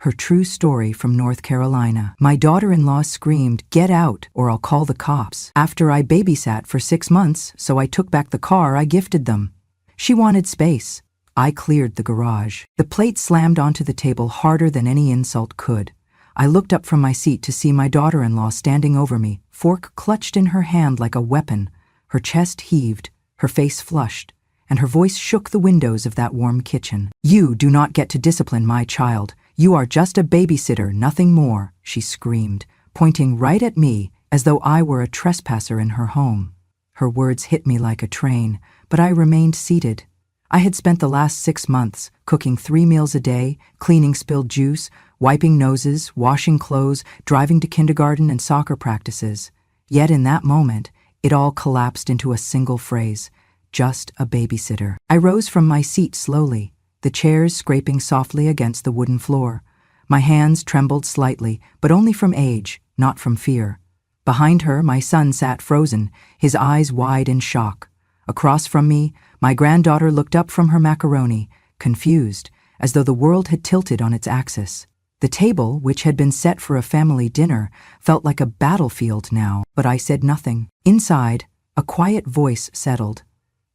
Her true story from North Carolina. My daughter-in-law screamed, "Get out, or I'll call the cops," after I babysat for 6 months, so I took back the car I gifted them. She wanted space. I cleared the garage. The plate slammed onto the table harder than any insult could. I looked up from my seat to see my daughter-in-law standing over me, fork clutched in her hand like a weapon. Her chest heaved, her face flushed, and her voice shook the windows of that warm kitchen. "You do not get to discipline my child. You are just a babysitter, nothing more," she screamed, pointing right at me as though I were a trespasser in her home. Her words hit me like a train, but I remained seated. I had spent the last 6 months cooking 3 meals a day, cleaning spilled juice, wiping noses, washing clothes, driving to kindergarten and soccer practices. Yet in that moment, it all collapsed into a single phrase: just a babysitter. I rose from my seat slowly, the chairs scraping softly against the wooden floor. My hands trembled slightly, but only from age, not from fear. Behind her, my son sat frozen, his eyes wide in shock. Across from me, my granddaughter looked up from her macaroni, confused, as though the world had tilted on its axis. The table, which had been set for a family dinner, felt like a battlefield now, but I said nothing. Inside, a quiet voice settled.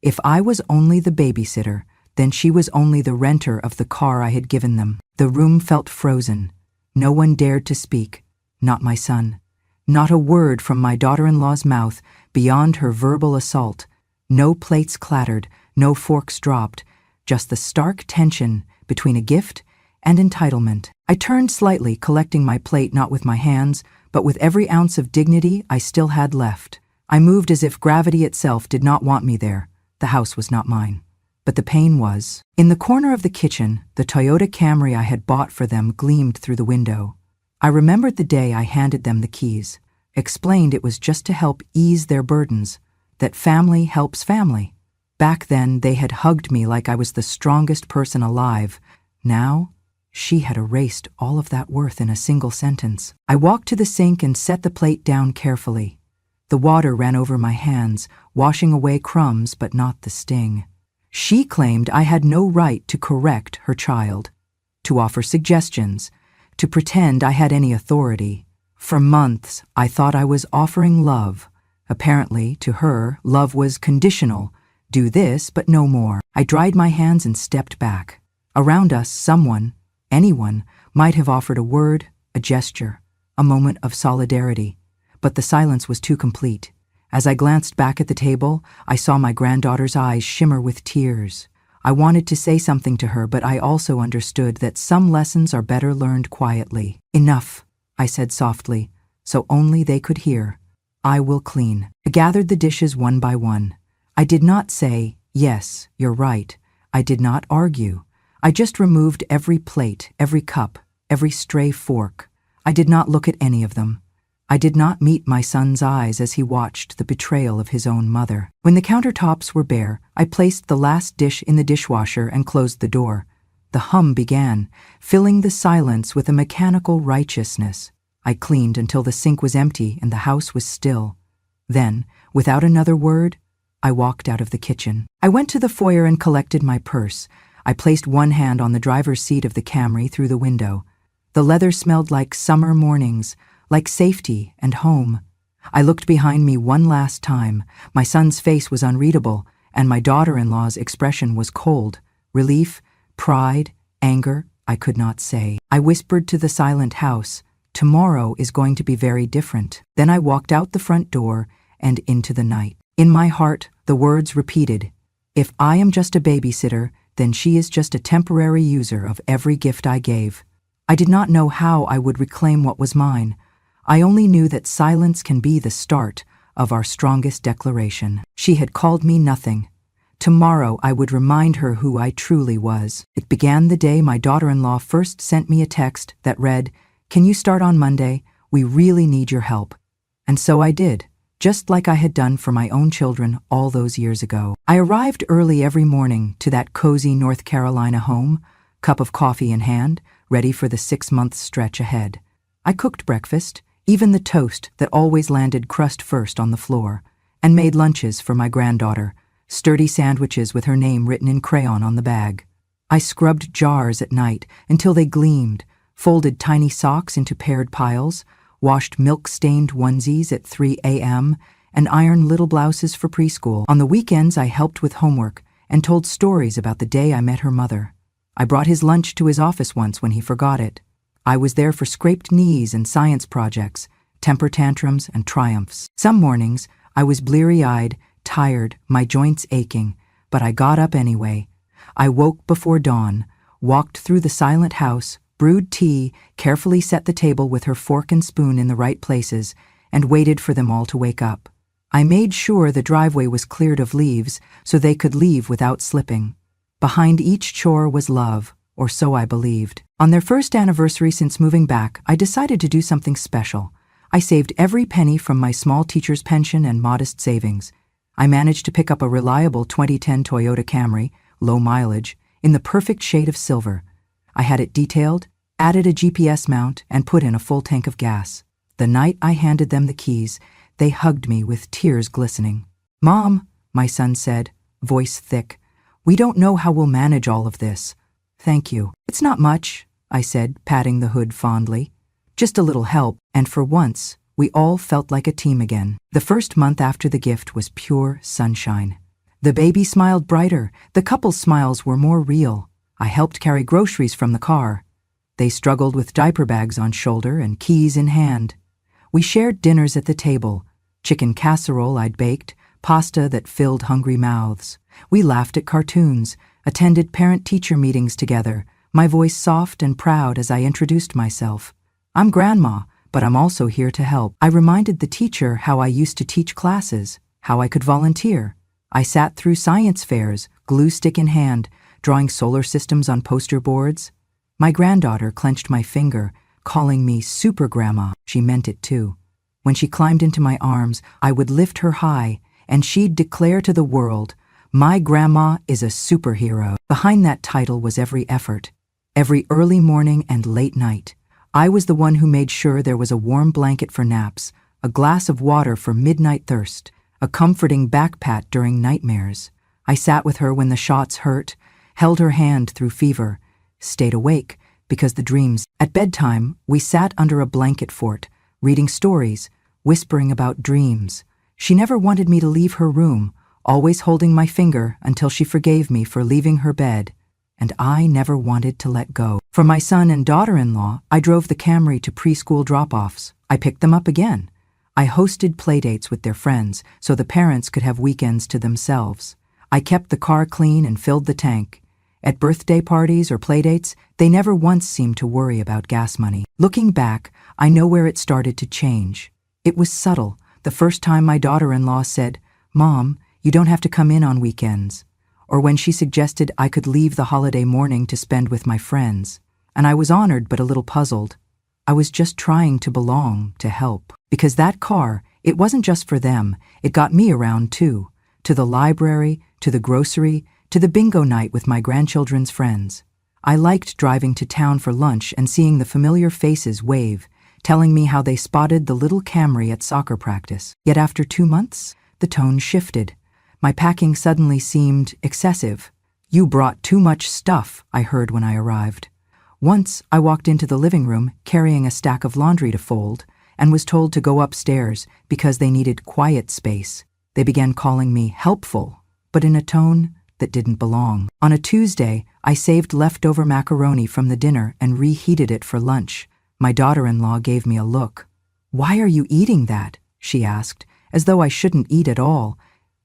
If I was only the babysitter, then she was only the renter of the car I had given them. The room felt frozen. No one dared to speak, not my son. Not a word from my daughter-in-law's mouth beyond her verbal assault. No plates clattered, no forks dropped, just the stark tension between a gift and entitlement. I turned slightly, collecting my plate not with my hands, but with every ounce of dignity I still had left. I moved as if gravity itself did not want me there. The house was not mine. But the pain was. In the corner of the kitchen, the Toyota Camry I had bought for them gleamed through the window. I remembered the day I handed them the keys, explained it was just to help ease their burdens, that family helps family. Back then, they had hugged me like I was the strongest person alive. Now, she had erased all of that worth in a single sentence. I walked to the sink and set the plate down carefully. The water ran over my hands, washing away crumbs but not the sting. She claimed I had no right to correct her child, to offer suggestions, to pretend I had any authority. For months, I thought I was offering love. Apparently, to her, love was conditional. Do this, but no more. I dried my hands and stepped back. Around us, someone, anyone, might have offered a word, a gesture, a moment of solidarity. But the silence was too complete. As I glanced back at the table, I saw my granddaughter's eyes shimmer with tears. I wanted to say something to her, but I also understood that some lessons are better learned quietly. "Enough," I said softly, so only they could hear. "I will clean." I gathered the dishes one by one. I did not say, "Yes, you're right." I did not argue. I just removed every plate, every cup, every stray fork. I did not look at any of them. I did not meet my son's eyes as he watched the betrayal of his own mother. When the countertops were bare, I placed the last dish in the dishwasher and closed the door. The hum began, filling the silence with a mechanical righteousness. I cleaned until the sink was empty and the house was still. Then, without another word, I walked out of the kitchen. I went to the foyer and collected my purse. I placed one hand on the driver's seat of the Camry through the window. The leather smelled like summer mornings, like safety and home. I looked behind me one last time. My son's face was unreadable, and my daughter-in-law's expression was cold. Relief, pride, anger, I could not say. I whispered to the silent house, "Tomorrow is going to be very different." Then I walked out the front door and into the night. In my heart, the words repeated, "If I am just a babysitter, then she is just a temporary user of every gift I gave." I did not know how I would reclaim what was mine. I only knew that silence can be the start of our strongest declaration. She had called me nothing. Tomorrow I would remind her who I truly was. It began the day my daughter-in-law first sent me a text that read, "Can you start on Monday? We really need your help." And so I did, just like I had done for my own children all those years ago. I arrived early every morning to that cozy North Carolina home, cup of coffee in hand, ready for the 6-month stretch ahead. I cooked breakfast, even the toast that always landed crust first on the floor, and made lunches for my granddaughter, sturdy sandwiches with her name written in crayon on the bag. I scrubbed jars at night until they gleamed, folded tiny socks into paired piles, washed milk-stained onesies at 3 a.m., and ironed little blouses for preschool. On the weekends, I helped with homework and told stories about the day I met her mother. I brought his lunch to his office once when he forgot it. I was there for scraped knees and science projects, temper tantrums and triumphs. Some mornings, I was bleary-eyed, tired, my joints aching, but I got up anyway. I woke before dawn, walked through the silent house, brewed tea, carefully set the table with her fork and spoon in the right places, and waited for them all to wake up. I made sure the driveway was cleared of leaves so they could leave without slipping. Behind each chore was love, or so I believed. On their first anniversary since moving back, I decided to do something special. I saved every penny from my small teacher's pension and modest savings. I managed to pick up a reliable 2010 Toyota Camry, low mileage, in the perfect shade of silver. I had it detailed, added a GPS mount, and put in a full tank of gas. The night I handed them the keys, they hugged me with tears glistening. "Mom," my son said, voice thick, "we don't know how we'll manage all of this." "Thank you." "It's not much," I said, patting the hood fondly. "Just a little help," and for once, we all felt like a team again. The first month after the gift was pure sunshine. The baby smiled brighter, the couple's smiles were more real. I helped carry groceries from the car. They struggled with diaper bags on shoulder and keys in hand. We shared dinners at the table, chicken casserole I'd baked, pasta that filled hungry mouths. We laughed at cartoons, attended parent-teacher meetings together, my voice soft and proud as I introduced myself. "I'm Grandma, but I'm also here to help." I reminded the teacher how I used to teach classes, how I could volunteer. I sat through science fairs, glue stick in hand, drawing solar systems on poster boards. My granddaughter clenched my finger, calling me Super Grandma. She meant it too. When she climbed into my arms, I would lift her high, and she'd declare to the world, "My grandma is a superhero." Behind that title was every effort. Every early morning and late night, I was the one who made sure there was a warm blanket for naps, a glass of water for midnight thirst, a comforting back pat during nightmares. I sat with her when the shots hurt, held her hand through fever, stayed awake because the dreams. At bedtime, we sat under a blanket fort, reading stories, whispering about dreams. She never wanted me to leave her room, always holding my finger until she forgave me for leaving her bed, and I never wanted to let go. For my son and daughter-in-law, I drove the Camry to preschool drop-offs. I picked them up again. I hosted playdates with their friends so the parents could have weekends to themselves. I kept the car clean and filled the tank. At birthday parties or playdates, they never once seemed to worry about gas money. Looking back, I know where it started to change. It was subtle. The first time my daughter-in-law said, "Mom, you don't have to come in on weekends," or when she suggested I could leave the holiday morning to spend with my friends. And I was honored but a little puzzled. I was just trying to belong, to help. Because that car, it wasn't just for them, it got me around too. To the library, to the grocery, to the bingo night with my grandchildren's friends. I liked driving to town for lunch and seeing the familiar faces wave, telling me how they spotted the little Camry at soccer practice. Yet after 2 months, the tone shifted. My packing suddenly seemed excessive. "You brought too much stuff," I heard when I arrived. Once, I walked into the living room carrying a stack of laundry to fold and was told to go upstairs because they needed quiet space. They began calling me helpful, but in a tone that didn't belong. On a Tuesday, I saved leftover macaroni from the dinner and reheated it for lunch. My daughter-in-law gave me a look. "Why are you eating that?" she asked, as though I shouldn't eat at all.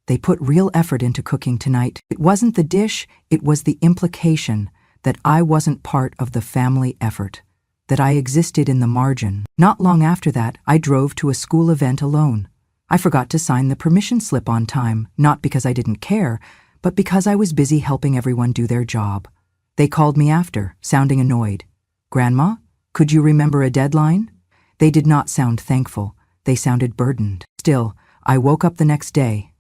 They put real effort into cooking tonight. It wasn't the dish, it was the implication that I wasn't part of the family effort, that I existed in the margin. Not long after that, I drove to a school event alone. I forgot to sign the permission slip on time, not because I didn't care, but because I was busy helping everyone do their job. They called me after, sounding annoyed. "Grandma, could you remember a deadline?" They did not sound thankful. They sounded burdened. Still, I woke up the next day,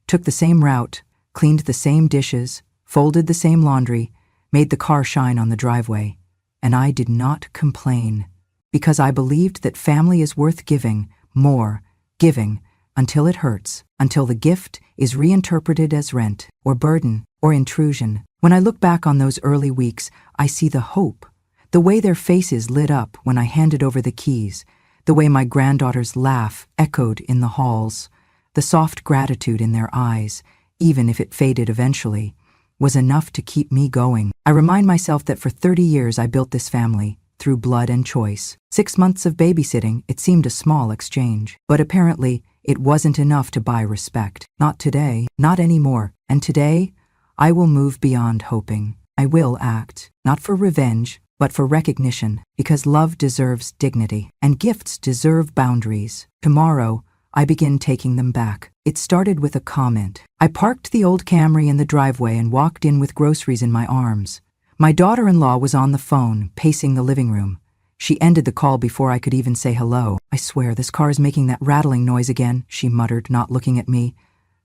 took the same route, cleaned the same dishes, folded the same laundry, made the car shine on the driveway. And I did not complain, because I believed that family is worth giving, more, giving, until it hurts, until the gift is reinterpreted as rent, or burden, or intrusion. When I look back on those early weeks, I see the hope The way their faces lit up when I handed over the keys, the way my granddaughter's laugh echoed in the halls, the soft gratitude in their eyes, even if it faded eventually, was enough to keep me going. I remind myself that for 30 years I built this family, through blood and choice. 6 months of babysitting, it seemed a small exchange. But apparently, it wasn't enough to buy respect. Not today, not anymore. And today, I will move beyond hoping. I will act, not for revenge, but for recognition, because love deserves dignity, and gifts deserve boundaries. Tomorrow, I begin taking them back. It started with a comment. I parked the old Camry in the driveway and walked in with groceries in my arms. My daughter-in-law was on the phone, pacing the living room. She ended the call before I could even say hello. "I swear this car is making that rattling noise again," she muttered, not looking at me.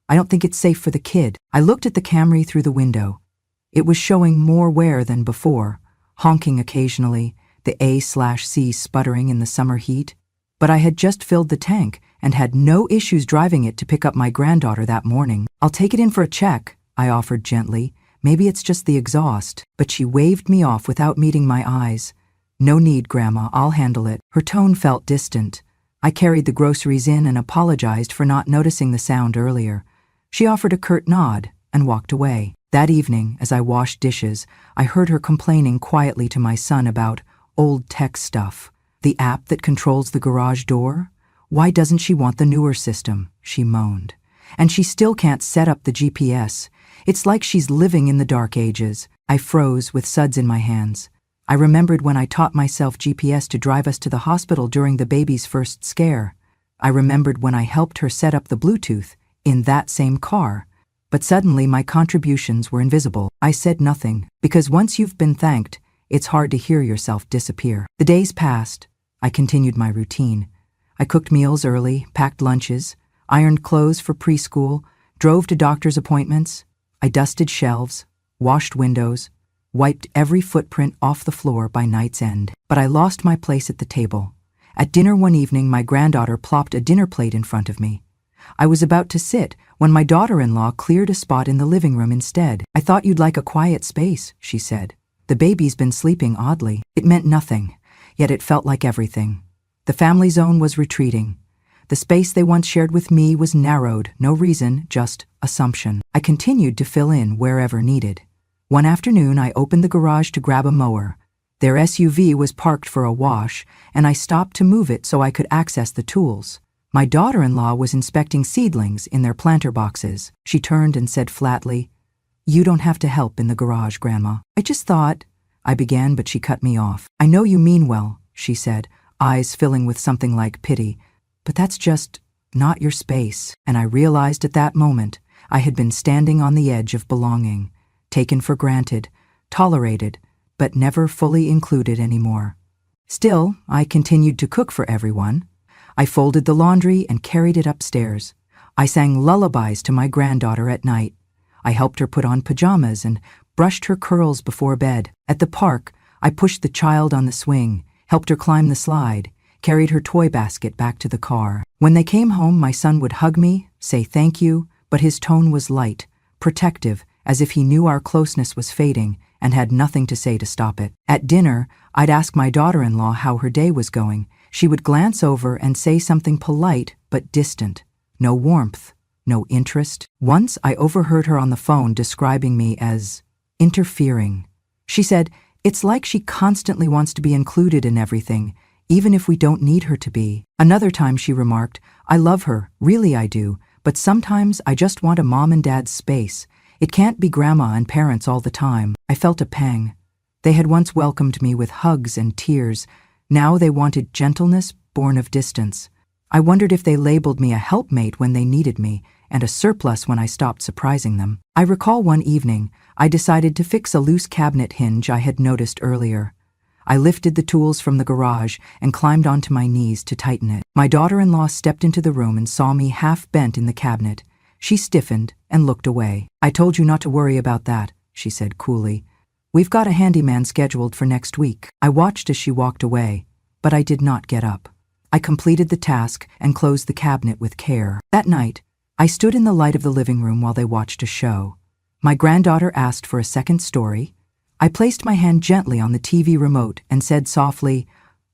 "I don't think it's safe for the kid." I looked at the Camry through the window. It was showing more wear than before, honking occasionally, the A/C sputtering in the summer heat. But I had just filled the tank and had no issues driving it to pick up my granddaughter that morning. "I'll take it in for a check," I offered gently. "Maybe it's just the exhaust." But she waved me off without meeting my eyes. "No need, Grandma, I'll handle it." Her tone felt distant. I carried the groceries in and apologized for not noticing the sound earlier. She offered a curt nod and walked away. That evening, as I washed dishes, I heard her complaining quietly to my son about old tech stuff. "The app that controls the garage door? Why doesn't she want the newer system?" she moaned. "And she still can't set up the GPS. It's like she's living in the dark ages." I froze with suds in my hands. I remembered when I taught myself GPS to drive us to the hospital during the baby's first scare. I remembered when I helped her set up the Bluetooth in that same car. But suddenly my contributions were invisible. I said nothing, because once you've been thanked, it's hard to hear yourself disappear. The days passed. I continued my routine. I cooked meals early, packed lunches, ironed clothes for preschool, drove to doctor's appointments. I dusted shelves, washed windows, wiped every footprint off the floor by night's end. But I lost my place at the table. At dinner one evening, my granddaughter plopped a dinner plate in front of me. I was about to sit when my daughter-in-law cleared a spot in the living room instead. "I thought you'd like a quiet space," she said. "The baby's been sleeping oddly." It meant nothing, yet it felt like everything. The family zone was retreating. The space they once shared with me was narrowed, no reason, just assumption. I continued to fill in wherever needed. One afternoon, I opened the garage to grab a mower. Their SUV was parked for a wash, and I stopped to move it so I could access the tools. My daughter-in-law was inspecting seedlings in their planter boxes. She turned and said flatly, "You don't have to help in the garage, Grandma." "I just thought," I began, but she cut me off. "I know you mean well," she said, eyes filling with something like pity, "but that's just not your space." And I realized at that moment I had been standing on the edge of belonging, taken for granted, tolerated, but never fully included anymore. Still, I continued to cook for everyone. I folded the laundry and carried it upstairs. I sang lullabies to my granddaughter at night. I helped her put on pajamas and brushed her curls before bed. At the park, I pushed the child on the swing, helped her climb the slide, carried her toy basket back to the car. When they came home, my son would hug me, say thank you, but his tone was light, protective, as if he knew our closeness was fading and had nothing to say to stop it. At dinner, I'd ask my daughter-in-law how her day was going. She would glance over and say something polite but distant. No warmth, no interest. Once I overheard her on the phone describing me as interfering. She said, "It's like she constantly wants to be included in everything, even if we don't need her to be." Another time she remarked, "I love her, really I do, but sometimes I just want a mom and dad's space. It can't be grandma and parents all the time." I felt a pang. They had once welcomed me with hugs and tears. Now they wanted gentleness born of distance. I wondered if they labeled me a helpmate when they needed me, and a surplus when I stopped surprising them. I recall one evening, I decided to fix a loose cabinet hinge I had noticed earlier. I lifted the tools from the garage and climbed onto my knees to tighten it. My daughter-in-law stepped into the room and saw me half bent in the cabinet. She stiffened and looked away. "I told you not to worry about that," she said coolly. "We've got a handyman scheduled for next week." I watched as she walked away, but I did not get up. I completed the task and closed the cabinet with care. That night, I stood in the light of the living room while they watched a show. My granddaughter asked for a second story. I placed my hand gently on the TV remote and said softly,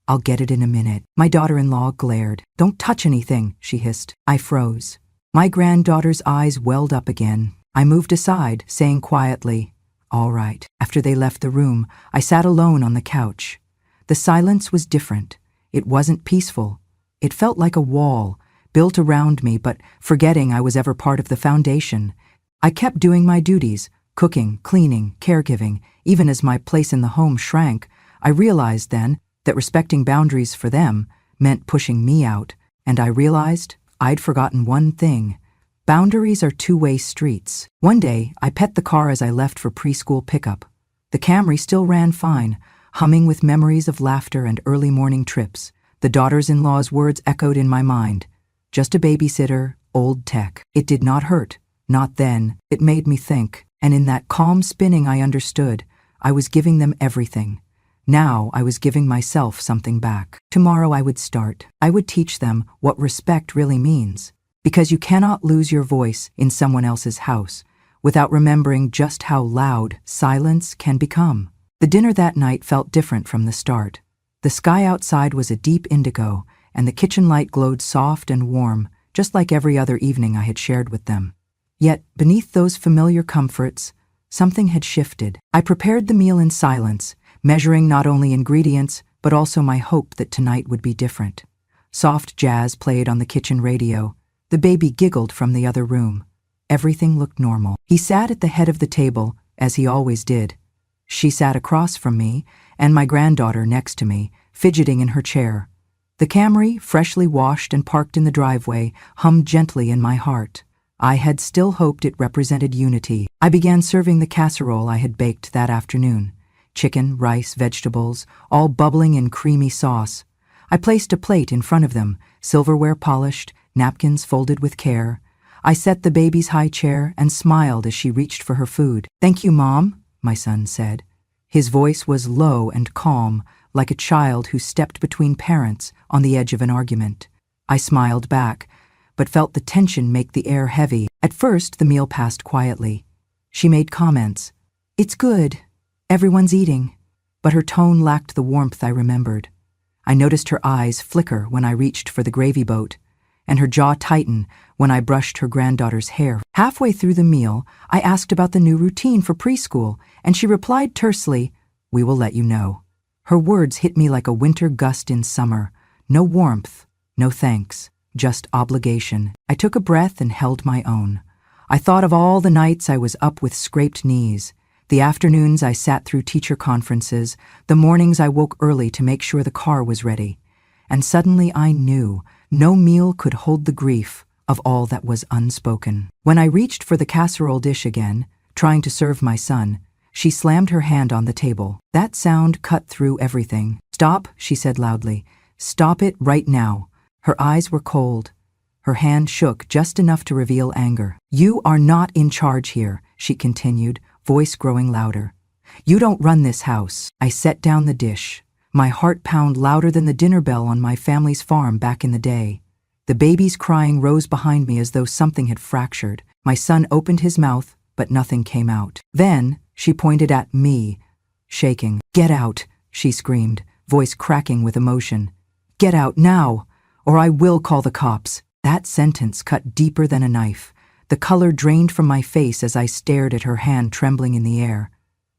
"I'll get it in a minute." My daughter-in-law glared. "Don't touch anything," she hissed. I froze. My granddaughter's eyes welled up again. I moved aside, saying quietly, "All right." After they left the room, I sat alone on the couch. The silence was different. It wasn't peaceful. It felt like a wall, built around me, but forgetting I was ever part of the foundation. I kept doing my duties, cooking, cleaning, caregiving. Even as my place in the home shrank, I realized then that respecting boundaries for them meant pushing me out, and I realized I'd forgotten one thing. Boundaries are two-way streets. One day, I pet the car as I left for preschool pickup. The Camry still ran fine, humming with memories of laughter and early morning trips. The daughters-in-law's words echoed in my mind. Just a babysitter, old tech. It did not hurt. Not then. It made me think. And in that calm spinning I understood. I was giving them everything. Now I was giving myself something back. Tomorrow I would start. I would teach them what respect really means. Because you cannot lose your voice in someone else's house without remembering just how loud silence can become. The dinner that night felt different from the start. The sky outside was a deep indigo, and the kitchen light glowed soft and warm, just like every other evening I had shared with them. Yet, beneath those familiar comforts, something had shifted. I prepared the meal in silence, measuring not only ingredients, but also my hope that tonight would be different. Soft jazz played on the kitchen radio. The baby giggled from the other room. Everything looked normal. He sat at the head of the table, as he always did. She sat across from me, and my granddaughter next to me, fidgeting in her chair. The Camry, freshly washed and parked in the driveway, hummed gently in my heart. I had still hoped it represented unity. I began serving the casserole I had baked that afternoon. Chicken, rice, vegetables, all bubbling in creamy sauce. I placed a plate in front of them, silverware polished, napkins folded with care. I set the baby's high chair and smiled as she reached for her food. "Thank you, Mom," my son said. His voice was low and calm, like a child who stepped between parents on the edge of an argument. I smiled back, but felt the tension make the air heavy. At first, the meal passed quietly. She made comments. "It's good. Everyone's eating." But her tone lacked the warmth I remembered. I noticed her eyes flicker when I reached for the gravy boat, and her jaw tighten when I brushed her granddaughter's hair. Halfway through the meal, I asked about the new routine for preschool, and she replied tersely, "We will let you know." Her words hit me like a winter gust in summer. No warmth, no thanks, just obligation. I took a breath and held my own. I thought of all the nights I was up with scraped knees, the afternoons I sat through teacher conferences, the mornings I woke early to make sure the car was ready. And suddenly I knew no meal could hold the grief of all that was unspoken. When I reached for the casserole dish again, trying to serve my son, she slammed her hand on the table. That sound cut through everything. "Stop," she said loudly. "Stop it right now." Her eyes were cold. Her hand shook just enough to reveal anger. "You are not in charge here," she continued, voice growing louder. "You don't run this house." I set down the dish. My heart pounded louder than the dinner bell on my family's farm back in the day. The baby's crying rose behind me as though something had fractured. My son opened his mouth, but nothing came out. Then she pointed at me, shaking. "Get out," she screamed, voice cracking with emotion. "Get out now, or I will call the cops." That sentence cut deeper than a knife. The color drained from my face as I stared at her hand trembling in the air.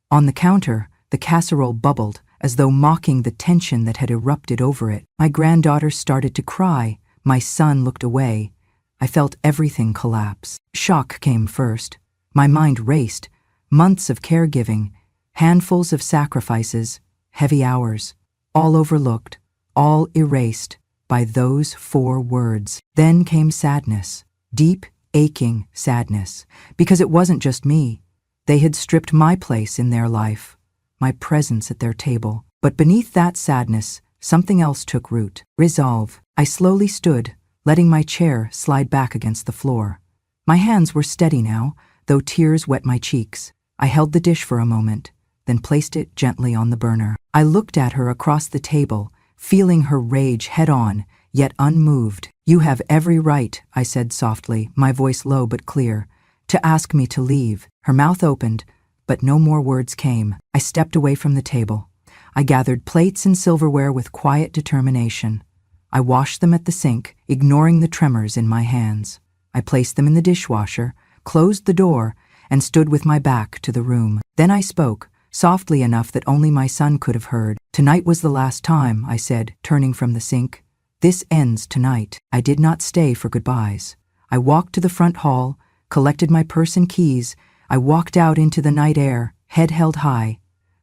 On the counter, the casserole bubbled, as though mocking the tension that had erupted over it. My granddaughter started to cry. My son looked away. I felt everything collapse. Shock came first. My mind raced. Months of caregiving, handfuls of sacrifices, heavy hours, all overlooked, all erased by those 4 words. Then came sadness, deep, aching sadness, because it wasn't just me. They had stripped my place in their life, my presence at their table. But beneath that sadness, something else took root. Resolve. I slowly stood, letting my chair slide back against the floor. My hands were steady now, though tears wet my cheeks. I held the dish for a moment, then placed it gently on the burner. I looked at her across the table, feeling her rage head-on, yet unmoved. "You have every right," I said softly, my voice low but clear, "to ask me to leave." Her mouth opened, But no more words came. I stepped away from the table. I gathered plates and silverware with quiet determination. I washed them at the sink, ignoring the tremors in my hands. I placed them in the dishwasher, closed the door, and stood with my back to the room. Then I spoke, softly enough that only my son could have heard. "Tonight was the last time," I said, turning from the sink. "This ends tonight." I did not stay for goodbyes. I walked to the front hall, collected my purse and keys. I walked out into the night air, head held high.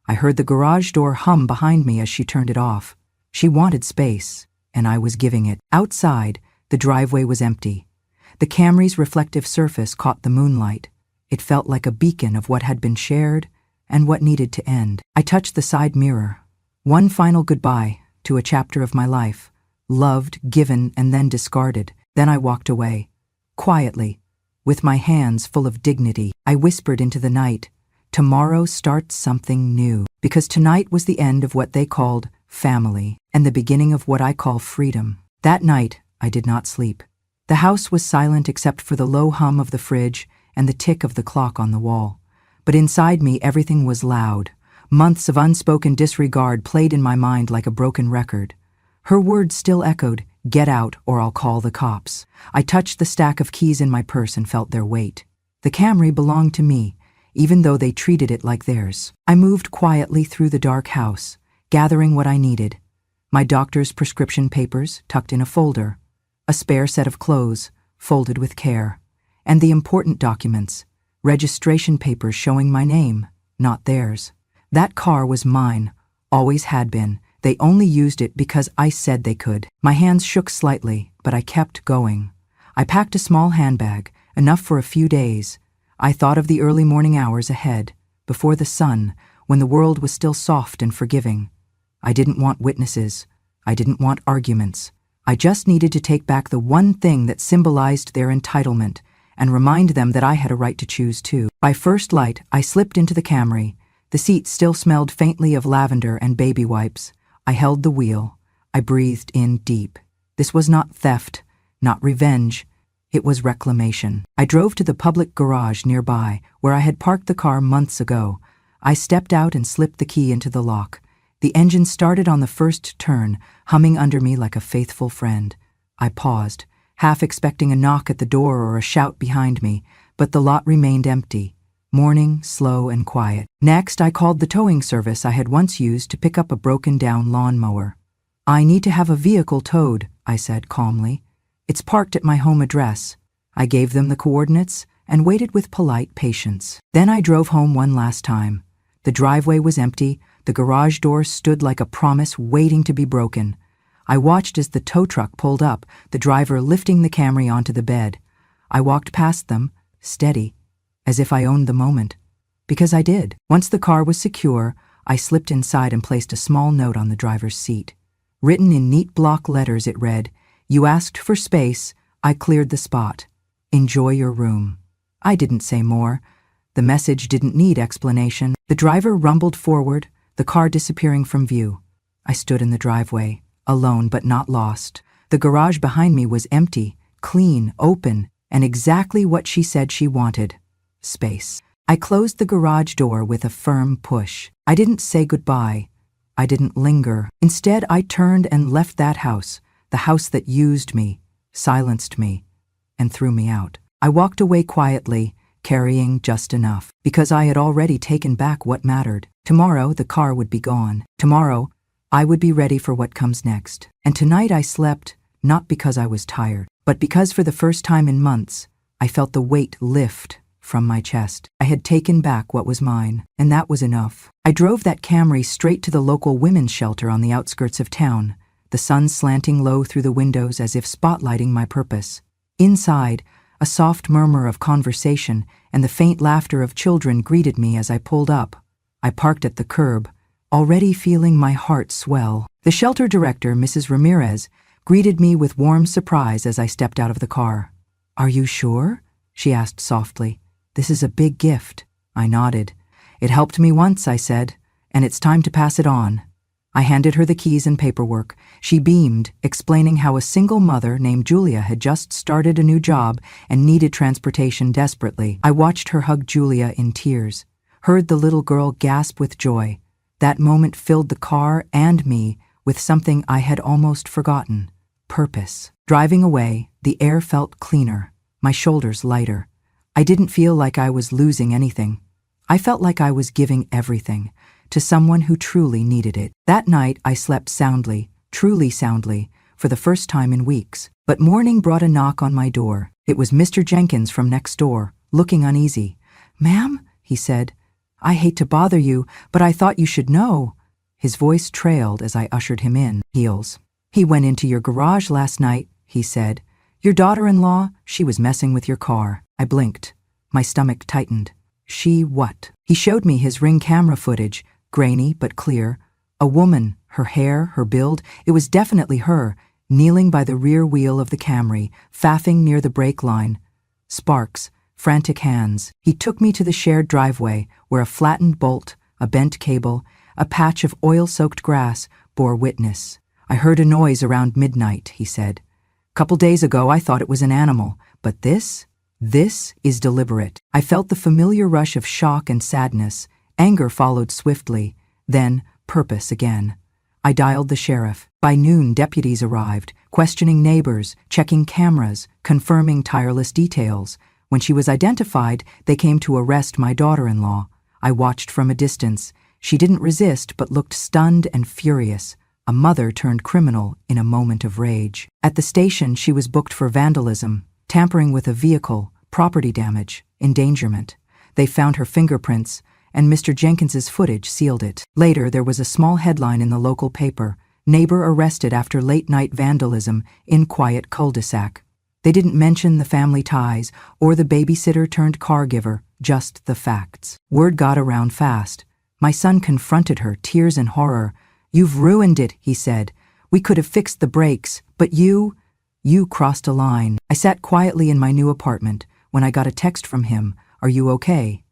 I heard the garage door hum behind me as she turned it off. She wanted space, and I was giving it. Outside, the driveway was empty. The Camry's reflective surface caught the moonlight. It felt like a beacon of what had been shared and what needed to end. I touched the side mirror. One final goodbye to a chapter of my life, loved, given, and then discarded. Then I walked away, quietly, with my hands full of dignity. I whispered into the night, "Tomorrow starts something new," because tonight was the end of what they called family and the beginning of what I call freedom. That night, I did not sleep. The house was silent except for the low hum of the fridge and the tick of the clock on the wall. But inside me, everything was loud. Months of unspoken disregard played in my mind like a broken record. Her words still echoed, "Get out or I'll call the cops." I touched the stack of keys in my purse and felt their weight. The Camry belonged to me, even though they treated it like theirs. I moved quietly through the dark house, gathering what I needed. My doctor's prescription papers tucked in a folder, a spare set of clothes folded with care, and the important documents, registration papers showing my name, not theirs. That car was mine, always had been. They only used it because I said they could. My hands shook slightly, but I kept going. I packed a small handbag, enough for a few days. I thought of the early morning hours ahead, before the sun, when the world was still soft and forgiving. I didn't want witnesses. I didn't want arguments. I just needed to take back the one thing that symbolized their entitlement and remind them that I had a right to choose too. By first light, I slipped into the Camry. The seat still smelled faintly of lavender and baby wipes. I held the wheel. I breathed in deep. This was not theft, not revenge. It was reclamation. I drove to the public garage nearby, where I had parked the car months ago. I stepped out and slipped the key into the lock. The engine started on the first turn, humming under me like a faithful friend. I paused, half expecting a knock at the door or a shout behind me, but the lot remained empty. Morning, slow and quiet. Next, I called the towing service I had once used to pick up a broken-down lawnmower. "I need to have a vehicle towed," I said calmly. "It's parked at my home address." I gave them the coordinates and waited with polite patience. Then I drove home one last time. The driveway was empty. The garage door stood like a promise waiting to be broken. I watched as the tow truck pulled up, the driver lifting the Camry onto the bed. I walked past them, steady, as if I owned the moment. Because I did. Once the car was secure, I slipped inside and placed a small note on the driver's seat. Written in neat block letters, it read, "You asked for space. I cleared the spot. Enjoy your room." I didn't say more. The message didn't need explanation. The driver rumbled forward, the car disappearing from view. I stood in the driveway, alone but not lost. The garage behind me was empty, clean, open, and exactly what she said she wanted. Space. I closed the garage door with a firm push. I didn't say goodbye. I didn't linger. Instead, I turned and left that house, the house that used me, silenced me, and threw me out. I walked away quietly, carrying just enough, because I had already taken back what mattered. Tomorrow, the car would be gone. Tomorrow, I would be ready for what comes next. And tonight I slept, not because I was tired, but because for the first time in months, I felt the weight lift from my chest. I had taken back what was mine, and that was enough. I drove that Camry straight to the local women's shelter on the outskirts of town, the sun slanting low through the windows as if spotlighting my purpose. Inside, a soft murmur of conversation and the faint laughter of children greeted me as I pulled up. I parked at the curb, already feeling my heart swell. The shelter director, Mrs. Ramirez, greeted me with warm surprise as I stepped out of the car. "Are you sure?" she asked softly. "This is a big gift." I nodded. "It helped me once," I said, "and it's time to pass it on." I handed her the keys and paperwork. She beamed, explaining how a single mother named Julia had just started a new job and needed transportation desperately. I watched her hug Julia in tears. heard the little girl gasp with joy. That moment filled the car and me with something I had almost forgotten: purpose. Driving away, the air felt cleaner, my shoulders lighter. I didn't feel like I was losing anything. I felt like I was giving everything to someone who truly needed it. That night I slept soundly, truly soundly, for the first time in weeks. But morning brought a knock on my door. It was Mr. Jenkins from next door, looking uneasy. "Ma'am," he said, "I hate to bother you, but I thought you should know." His voice trailed as I ushered him in. Heels. "He went into your garage last night," he said. "Your daughter-in-law, she was messing with your car." I blinked. My stomach tightened. She what? He showed me his Ring camera footage, grainy but clear. A woman, her hair, her build, it was definitely her, kneeling by the rear wheel of the Camry, faffing near the brake line. Sparks, frantic hands. He took me to the shared driveway, where a flattened bolt, a bent cable, a patch of oil-soaked grass bore witness. "I heard a noise around midnight," he said. "Couple days ago I thought it was an animal, but this is deliberate." I felt the familiar rush of shock and sadness. Anger followed swiftly, then purpose again. I dialed the sheriff. By noon, deputies arrived, questioning neighbors, checking cameras, confirming tireless details. When she was identified, they came to arrest my daughter-in-law. I watched from a distance. She didn't resist but looked stunned and furious. A mother turned criminal in a moment of rage. At the station, she was booked for vandalism, tampering with a vehicle, property damage, endangerment. They found her fingerprints, and Mr. Jenkins's footage sealed it. Later, there was a small headline in the local paper: "Neighbor arrested after late-night vandalism in quiet cul-de-sac." They didn't mention the family ties or the babysitter-turned-caregiver, just the facts. Word got around fast. My son confronted her, tears and horror. "You've ruined it," he said. "We could have fixed the brakes, but you crossed a line." I sat quietly in my new apartment when I got a text from him. "Are you okay?"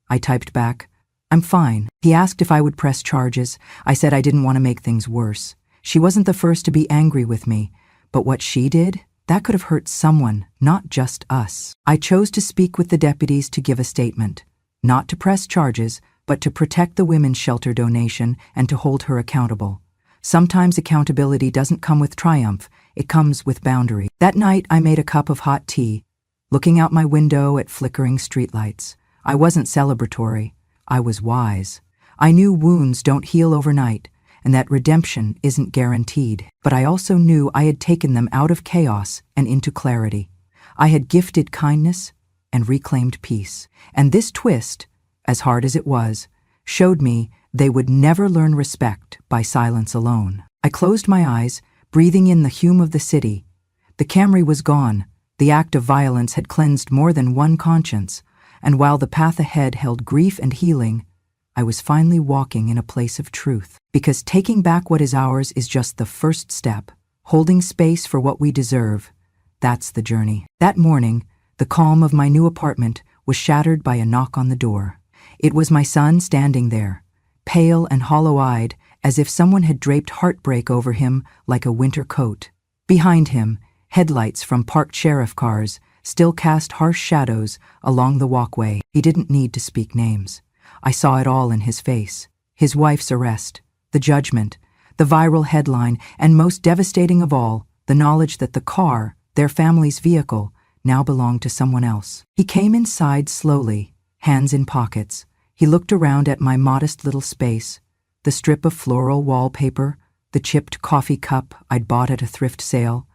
I typed back, "I'm fine." He asked if I would press charges. I said I didn't want to make things worse. She wasn't the first to be angry with me, but what she did, that could have hurt someone, not just us. I chose to speak with the deputies to give a statement, not to press charges, but to protect the women's shelter donation and to hold her accountable. Sometimes accountability doesn't come with triumph, it comes with boundary. That night I made a cup of hot tea, looking out my window at flickering streetlights. I wasn't celebratory, I was wise. I knew wounds don't heal overnight, and that redemption isn't guaranteed. But I also knew I had taken them out of chaos and into clarity. I had gifted kindness and reclaimed peace. And this twist, as hard as it was, showed me they would never learn respect by silence alone. I closed my eyes, breathing in the hum of the city. The Camry was gone. The act of violence had cleansed more than one conscience, and while the path ahead held grief and healing, I was finally walking in a place of truth. Because taking back what is ours is just the first step. Holding space for what we deserve, that's the journey. That morning, the calm of my new apartment was shattered by a knock on the door. It was my son standing there, pale and hollow-eyed, as if someone had draped heartbreak over him like a winter coat. Behind him, headlights from parked sheriff cars still cast harsh shadows along the walkway. He didn't need to speak names. I saw it all in his face. His wife's arrest, the judgment, the viral headline, and most devastating of all, the knowledge that the car, their family's vehicle, now belonged to someone else. He came inside slowly, hands in pockets. He looked around at my modest little space, the strip of floral wallpaper, the chipped coffee cup I'd bought at a thrift sale,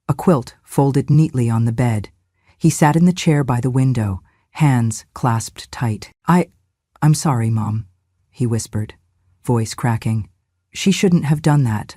a quilt folded neatly on the bed. He sat in the chair by the window, hands clasped tight. I'm sorry, Mom, he whispered, voice cracking. She shouldn't have done that.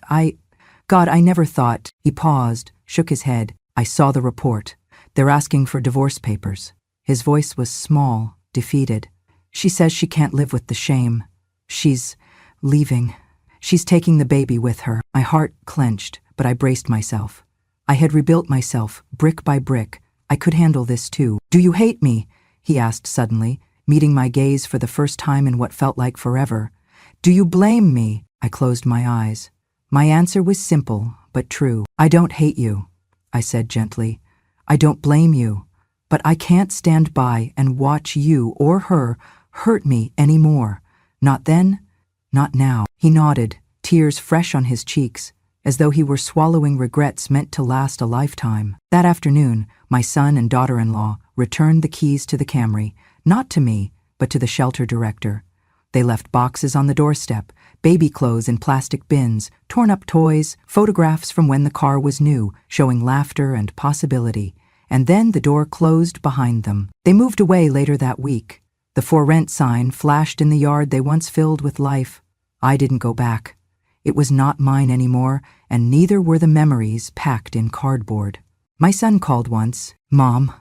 God, I never thought. He paused, shook his head. I saw the report. They're asking for divorce papers. His voice was small, defeated. She says she can't live with the shame. She's leaving. She's taking the baby with her. My heart clenched, but I braced myself. I had rebuilt myself, brick by brick. I could handle this too. "Do you hate me?" he asked suddenly, meeting my gaze for the first time in what felt like forever. "Do you blame me?" I closed my eyes. My answer was simple, but true. "I don't hate you," I said gently. "I don't blame you, but I can't stand by and watch you or her hurt me anymore. Not then, not now. He nodded, tears fresh on his cheeks, as though he were swallowing regrets meant to last a lifetime. That afternoon, my son and daughter-in-law returned the keys to the Camry, not to me, but to the shelter director. They left boxes on the doorstep, baby clothes in plastic bins, torn-up toys, photographs from when the car was new, showing laughter and possibility. And then the door closed behind them. They moved away later that week. The for rent sign flashed in the yard they once filled with life. I didn't go back. It was not mine anymore, and neither were the memories packed in cardboard. My son called once. "Mom,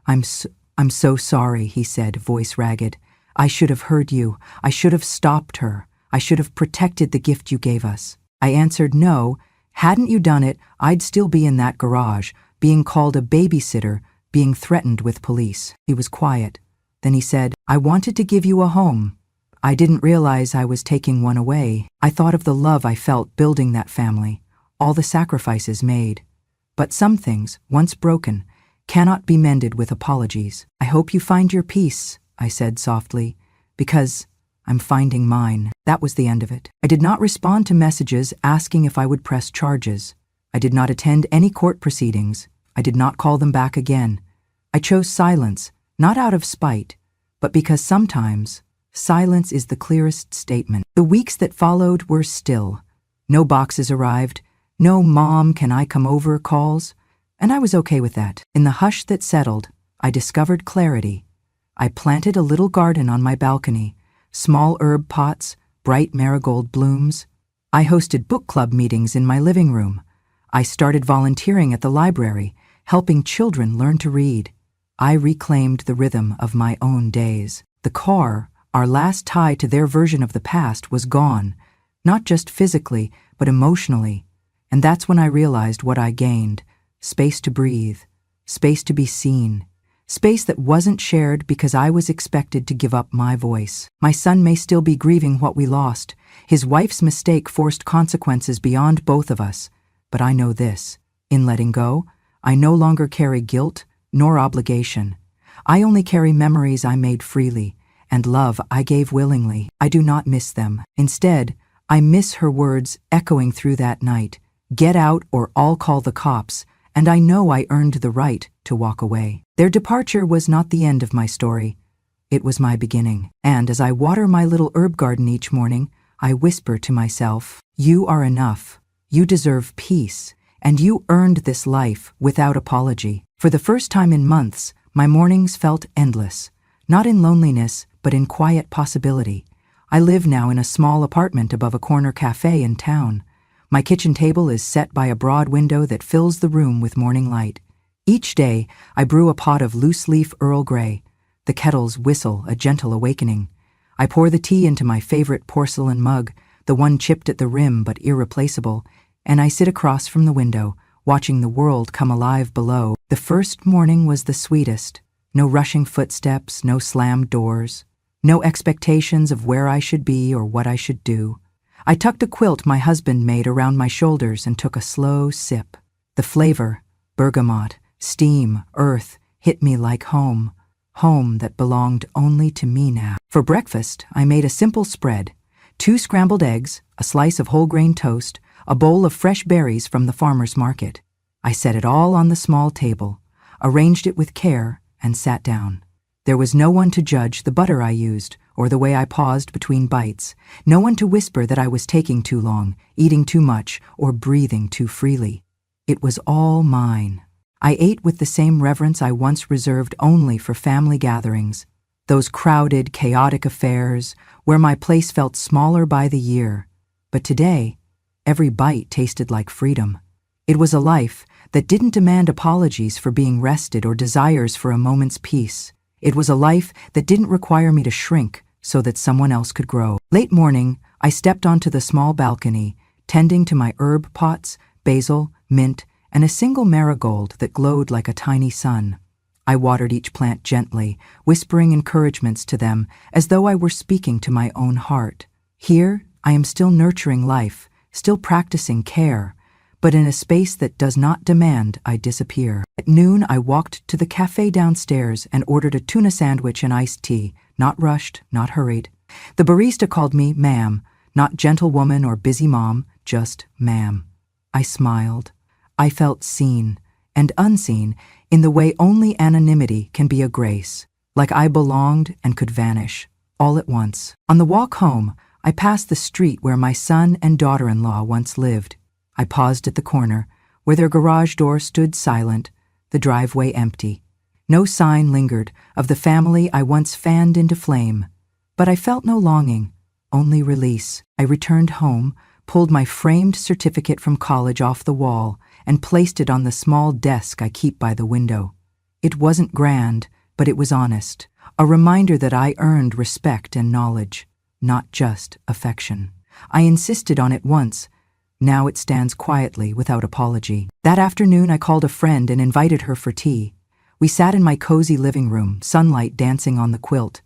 I'm so sorry," he said, voice ragged. "I should have heard you. I should have stopped her. I should have protected the gift you gave us." I answered, "No. Hadn't you done it, I'd still be in that garage, being called a babysitter, being threatened with police." He was quiet. Then he said, "I wanted to give you a home. I didn't realize I was taking one away. I thought of the love I felt building that family, all the sacrifices made. But some things, once broken, cannot be mended with apologies. I hope you find your peace," I said softly, "because I'm finding mine." That was the end of it. I did not respond to messages asking if I would press charges. I did not attend any court proceedings. I did not call them back again. I chose silence, not out of spite, but because sometimes silence is the clearest statement. The weeks that followed were still. No boxes arrived, no "Mom, can I come over" calls, and I was okay with that. In the hush that settled, I discovered clarity. I planted a little garden on my balcony, small herb pots, bright marigold blooms. I hosted book club meetings in my living room. I started volunteering at the library, helping children learn to read. I reclaimed the rhythm of my own days. The car, our last tie to their version of the past, was gone, not just physically, but emotionally. And that's when I realized what I gained: space to breathe, space to be seen, space that wasn't shared because I was expected to give up my voice. My son may still be grieving what we lost. His wife's mistake forced consequences beyond both of us. But I know this: in letting go, I no longer carry guilt nor obligation. I only carry memories I made freely, and love I gave willingly. I do not miss them. Instead, I miss her words echoing through that night: "Get out or I'll call the cops," and I know I earned the right to walk away. Their departure was not the end of my story. It was my beginning. And as I water my little herb garden each morning, I whisper to myself, "You are enough. You deserve peace, and you earned this life without apology." For the first time in months, my mornings felt endless, not in loneliness, but in quiet possibility. I live now in a small apartment above a corner cafe in town. My kitchen table is set by a broad window that fills the room with morning light. Each day, I brew a pot of loose-leaf Earl Grey. The kettles whistle a gentle awakening. I pour the tea into my favorite porcelain mug, the one chipped at the rim but irreplaceable, and I sit across from the window, watching the world come alive below. The first morning was the sweetest. No rushing footsteps, no slammed doors, no expectations of where I should be or what I should do. I tucked a quilt my husband made around my shoulders and took a slow sip. The flavor, bergamot, steam, earth, hit me like home. Home that belonged only to me now. For breakfast, I made a simple spread: 2 scrambled eggs, a slice of whole grain toast, a bowl of fresh berries from the farmer's market. I set it all on the small table, arranged it with care, and sat down. There was no one to judge the butter I used or the way I paused between bites, no one to whisper that I was taking too long, eating too much, or breathing too freely. It was all mine. I ate with the same reverence I once reserved only for family gatherings, those crowded, chaotic affairs where my place felt smaller by the year. But today, every bite tasted like freedom. It was a life that didn't demand apologies for being rested or desires for a moment's peace. It was a life that didn't require me to shrink so that someone else could grow. Late morning, I stepped onto the small balcony, tending to my herb pots, basil, mint, and a single marigold that glowed like a tiny sun. I watered each plant gently, whispering encouragements to them as though I were speaking to my own heart. Here, I am still nurturing life, still practicing care, but in a space that does not demand I disappear. At noon, I walked to the cafe downstairs and ordered a tuna sandwich and iced tea, not rushed, not hurried. The barista called me ma'am, not gentlewoman or busy mom, just ma'am. I smiled. I felt seen and unseen in the way only anonymity can be a grace, like I belonged and could vanish, all at once. On the walk home, I passed the street where my son and daughter-in-law once lived. I paused at the corner, where their garage door stood silent, the driveway empty. No sign lingered of the family I once fanned into flame. But I felt no longing, only release. I returned home, pulled my framed certificate from college off the wall, and placed it on the small desk I keep by the window. It wasn't grand, but it was honest, a reminder that I earned respect and knowledge, not just affection. I insisted on it once. Now it stands quietly, without apology. That afternoon I called a friend and invited her for tea. We sat in my cozy living room, sunlight dancing on the quilt.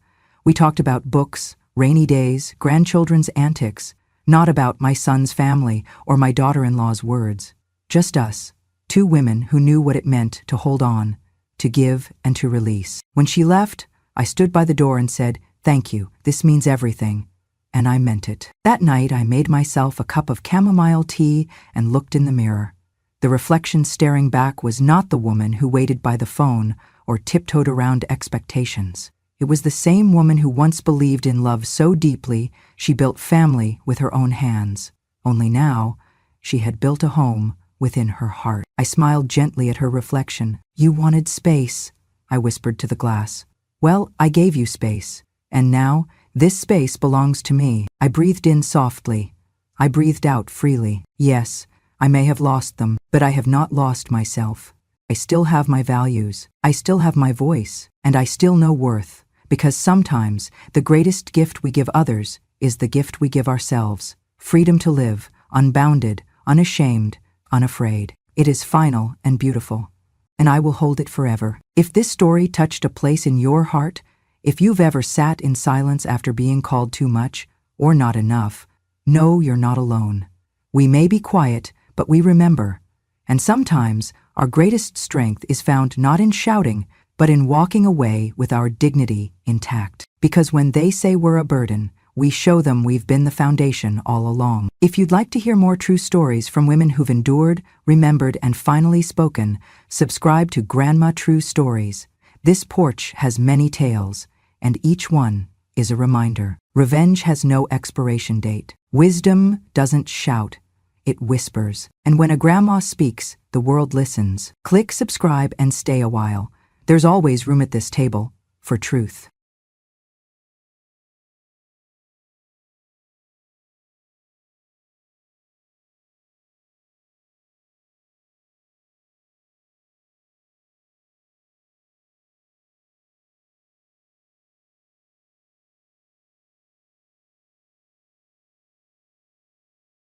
We talked about books, rainy days, grandchildren's antics, not about my son's family or my daughter-in-law's words. Just us, two women who knew what it meant to hold on, to give and to release. When she left, I stood by the door and said, "Thank you, this means everything." And I meant it. That night I made myself a cup of chamomile tea and looked in the mirror. The reflection staring back was not the woman who waited by the phone or tiptoed around expectations. It was the same woman who once believed in love so deeply she built family with her own hands. Only now, she had built a home within her heart. I smiled gently at her reflection. "You wanted space," I whispered to the glass. "Well, I gave you space, and now this space belongs to me." I breathed in softly. I breathed out freely. Yes, I may have lost them, but I have not lost myself. I still have my values. I still have my voice, and I still know worth. Because sometimes the greatest gift we give others is the gift we give ourselves. Freedom to live, unbounded, unashamed, unafraid. It is final and beautiful, and I will hold it forever. If this story touched a place in your heart, if you've ever sat in silence after being called too much or not enough, know you're not alone. We may be quiet, but we remember. And sometimes our greatest strength is found not in shouting, but in walking away with our dignity intact. Because when they say we're a burden, we show them we've been the foundation all along. If you'd like to hear more true stories from women who've endured, remembered, and finally spoken, subscribe to Grandma True Stories. This porch has many tales, and each one is a reminder. Revenge has no expiration date. Wisdom doesn't shout, it whispers. And when a grandma speaks, the world listens. Click subscribe and stay a while. There's always room at this table for truth.